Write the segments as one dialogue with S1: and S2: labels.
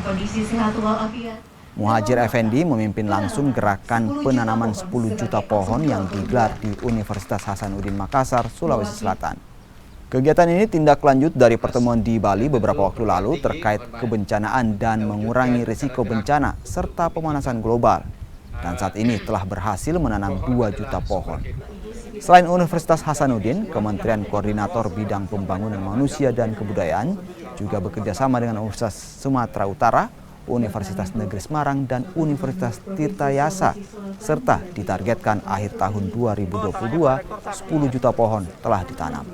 S1: kondisi sehat walafiat.
S2: Muhajir Effendi memimpin langsung gerakan penanaman 10 juta pohon yang digelar di Universitas Hasanuddin Makassar, Sulawesi Selatan. Kegiatan ini tindak lanjut dari pertemuan di Bali beberapa waktu lalu terkait kebencanaan dan mengurangi risiko bencana serta pemanasan global. Dan saat ini telah berhasil menanam 2 juta pohon. Selain Universitas Hasanuddin, Kementerian Koordinator Bidang Pembangunan Manusia dan Kebudayaan juga bekerjasama dengan Universitas Sumatera Utara, Universitas Negeri Semarang, dan Universitas Tirtayasa, serta ditargetkan akhir tahun 2022, 10 juta pohon telah ditanam.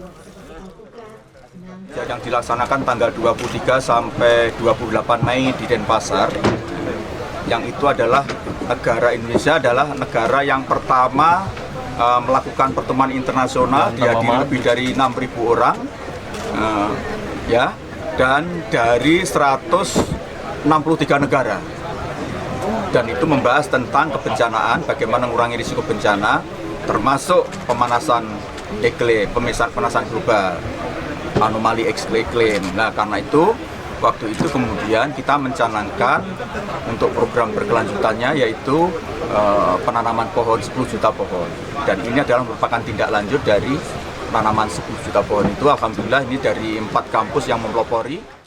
S3: Yang dilaksanakan tanggal 23 sampai 28 Mei di Denpasar, yang itu adalah negara Indonesia adalah negara yang pertama melakukan pertemuan internasional, dihadiri lebih dari 6.000 orang, dan dari 163 negara. Dan itu membahas tentang kebencanaan, bagaimana mengurangi risiko bencana, termasuk pemanasan iklim, pemanasan global, anomali iklim. Nah, karena itu waktu itu kemudian kita mencanangkan untuk program berkelanjutannya, yaitu penanaman pohon 10 juta pohon. Dan ini adalah merupakan tindak lanjut dari penanaman 10 juta pohon itu. Alhamdulillah ini dari 4 kampus yang mempelopori.